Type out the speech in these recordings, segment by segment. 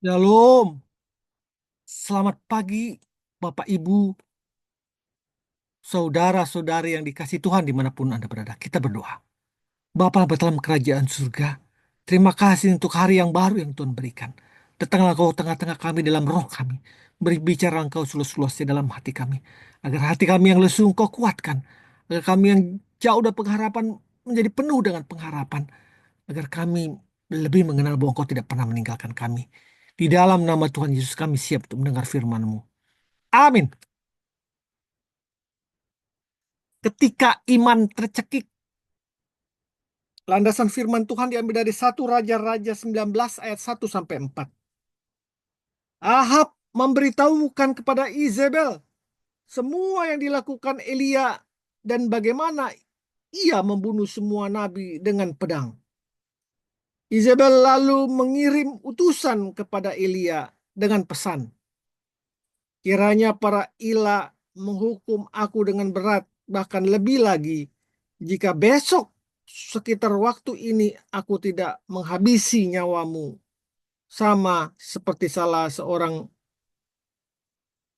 Shalom, selamat pagi Bapak Ibu, saudara-saudari yang dikasih Tuhan dimanapun Anda berada. Kita berdoa. Bapa dalam kerajaan surga, terima kasih untuk hari yang baru yang Tuhan berikan. Datanglah Kau tengah-tengah kami dalam roh kami. Berbicara Engkau seluas-luasnya dalam hati kami. Agar hati kami yang lesu Engkau kuatkan. Agar kami yang jauh dari pengharapan menjadi penuh dengan pengharapan. Agar kami lebih mengenal bahwa Engkau tidak pernah meninggalkan kami. Di dalam nama Tuhan Yesus kami siap untuk mendengar firman-Mu. Amin. Ketika iman tercekik, landasan firman Tuhan diambil dari 1 Raja-Raja 19 ayat 1-4. Ahab memberitahukan kepada Izebel semua yang dilakukan Elia dan bagaimana ia membunuh semua nabi dengan pedang. Izebel lalu mengirim utusan kepada Elia dengan pesan, kiranya para ilah menghukum aku dengan berat, bahkan lebih lagi, jika besok sekitar waktu ini aku tidak menghabisi nyawamu, sama seperti salah seorang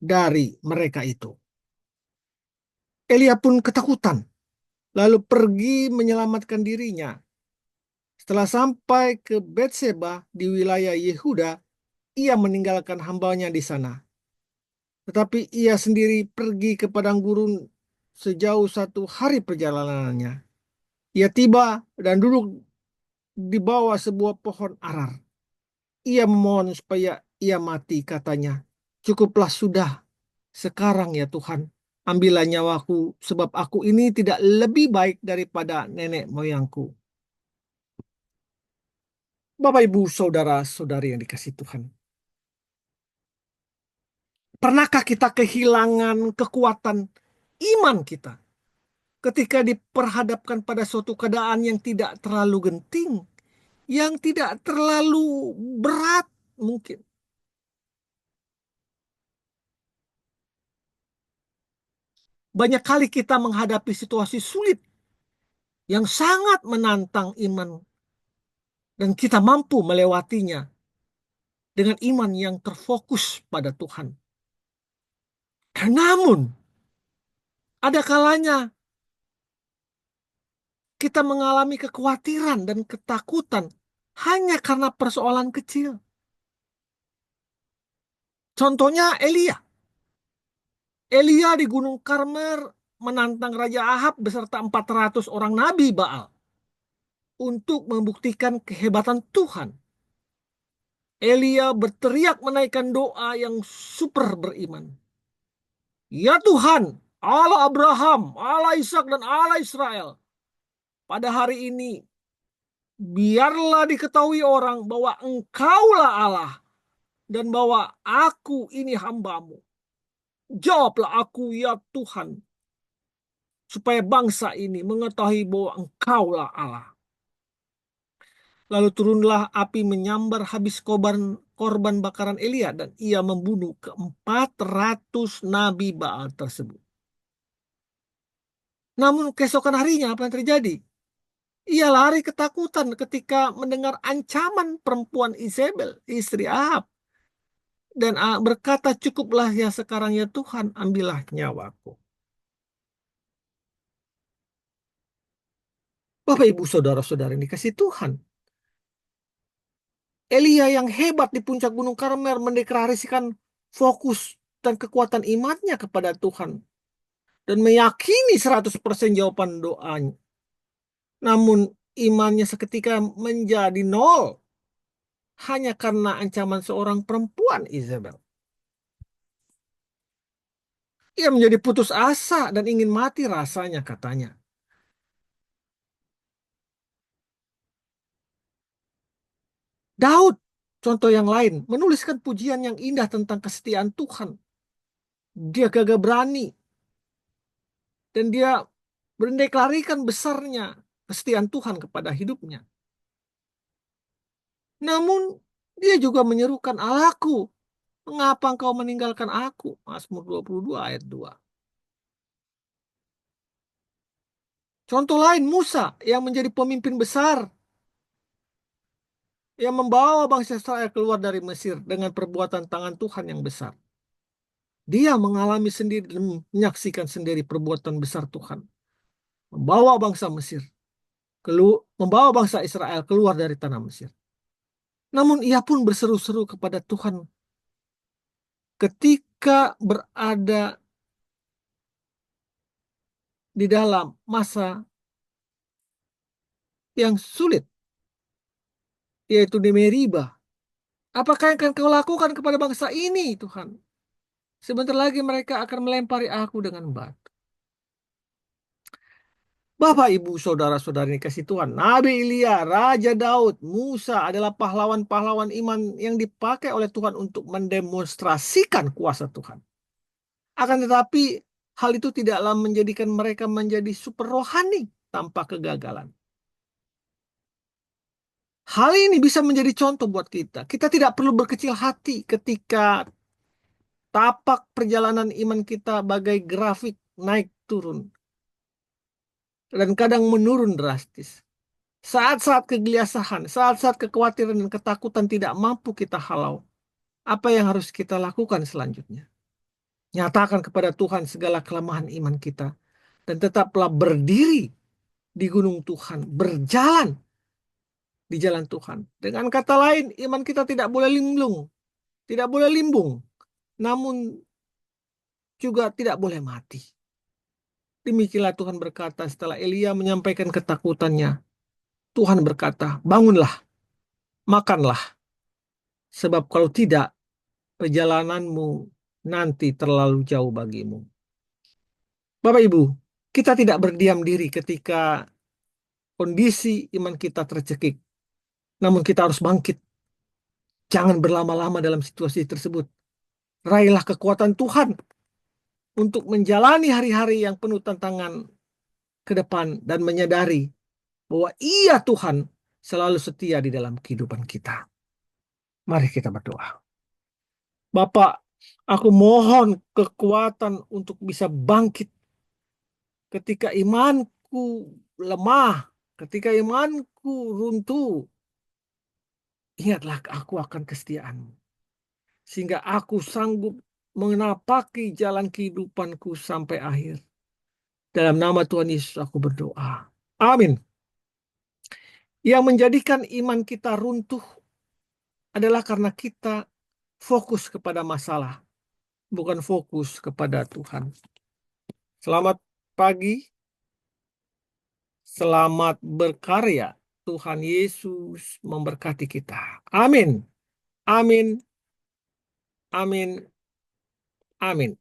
dari mereka itu. Elia pun ketakutan, lalu pergi menyelamatkan dirinya. Setelah sampai ke Betseba di wilayah Yehuda, ia meninggalkan hambanya di sana. Tetapi ia sendiri pergi ke padang gurun sejauh 1 hari perjalanannya. Ia tiba dan duduk di bawah sebuah pohon arar. Ia memohon supaya ia mati, katanya. Cukuplah sudah sekarang ya Tuhan. Ambillah nyawaku, sebab aku ini tidak lebih baik daripada nenek moyangku. Bapak, Ibu, Saudara-saudari yang dikasih Tuhan. Pernahkah kita kehilangan kekuatan iman kita ketika diperhadapkan pada suatu keadaan yang tidak terlalu genting, yang tidak terlalu berat mungkin? Banyak kali kita menghadapi situasi sulit yang sangat menantang iman dan kita mampu melewatinya dengan iman yang terfokus pada Tuhan. Namun, ada kalanya kita mengalami kekhawatiran dan ketakutan hanya karena persoalan kecil. Contohnya Elia. Elia di Gunung Karmel menantang Raja Ahab beserta 400 orang nabi Baal untuk membuktikan kehebatan Tuhan. Elia berteriak menaikkan doa yang super beriman. Ya Tuhan, Allah Abraham, Allah Ishak dan Allah Israel, pada hari ini biarlah diketahui orang bahwa Engkaulah Allah dan bahwa aku ini hambamu. Jawablah aku ya Tuhan, supaya bangsa ini mengetahui bahwa Engkaulah Allah. Lalu turunlah api menyambar habis korban bakaran Elia dan ia membunuh ke-400 nabi Baal tersebut. Namun keesokan harinya apa yang terjadi? Ia lari ketakutan ketika mendengar ancaman perempuan Izebel, istri Ahab. Dan berkata, cukuplah ya sekarang ya Tuhan, ambillah nyawaku. Bapak ibu saudara-saudara ini kasih Tuhan. Elia yang hebat di puncak Gunung Karmel mendeklarasikan fokus dan kekuatan imannya kepada Tuhan. Dan meyakini 100% jawaban doanya. Namun imannya seketika menjadi nol. Hanya karena ancaman seorang perempuan Isabel. Ia menjadi putus asa dan ingin mati rasanya, katanya. Daud, contoh yang lain, menuliskan pujian yang indah tentang kesetiaan Tuhan. Dia gagah berani dan dia mendeklarasikan besarnya kesetiaan Tuhan kepada hidupnya. Namun dia juga menyerukan, Allahku, mengapa engkau meninggalkan aku? Mazmur 22 ayat 2. Contoh lain, Musa yang menjadi pemimpin besar yang membawa bangsa Israel keluar dari Mesir dengan perbuatan tangan Tuhan yang besar. Dia mengalami sendiri dan menyaksikan sendiri perbuatan besar Tuhan. Membawa bangsa Mesir, membawa bangsa Israel keluar dari tanah Mesir. Namun ia pun berseru-seru kepada Tuhan ketika berada di dalam masa yang sulit, yaitu di Meriba. Apakah yang akan kau lakukan kepada bangsa ini, Tuhan? Sebentar lagi mereka akan melempari aku dengan batu. Bapak, Ibu, saudara-saudari kasih Tuhan, Nabi Ilya, Raja Daud, Musa adalah pahlawan-pahlawan iman yang dipakai oleh Tuhan untuk mendemonstrasikan kuasa Tuhan. Akan tetapi, hal itu tidaklah menjadikan mereka menjadi super rohani tanpa kegagalan. Hal ini bisa menjadi contoh buat kita. Kita tidak perlu berkecil hati ketika tapak perjalanan iman kita bagai grafik naik turun dan kadang menurun drastis. Saat-saat kegelisahan, saat-saat kekhawatiran dan ketakutan tidak mampu kita halau. Apa yang harus kita lakukan selanjutnya? Nyatakan kepada Tuhan segala kelemahan iman kita dan tetaplah berdiri di gunung Tuhan, berjalan di jalan Tuhan. Dengan kata lain, iman kita tidak boleh linglung, tidak boleh limbung, namun juga tidak boleh mati. Demikianlah Tuhan berkata setelah Elia menyampaikan ketakutannya. Tuhan berkata, bangunlah, makanlah. Sebab kalau tidak, perjalananmu nanti terlalu jauh bagimu. Bapak Ibu, kita tidak berdiam diri ketika kondisi iman kita tercekik. Namun kita harus bangkit. Jangan berlama-lama dalam situasi tersebut. Raihlah kekuatan Tuhan untuk menjalani hari-hari yang penuh tantangan ke depan dan menyadari bahwa Ia Tuhan selalu setia di dalam kehidupan kita. Mari kita berdoa. Bapak, aku mohon kekuatan untuk bisa bangkit ketika imanku lemah, ketika imanku runtuh. Ingatlah aku akan kesetiaan-Mu, sehingga aku sanggup menapaki jalan kehidupanku sampai akhir. Dalam nama Tuhan Yesus aku berdoa. Amin. Yang menjadikan iman kita runtuh adalah karena kita fokus kepada masalah, bukan fokus kepada Tuhan. Selamat pagi, selamat berkarya. Tuhan Yesus memberkati kita. Amin. Amin. Amin. Amin.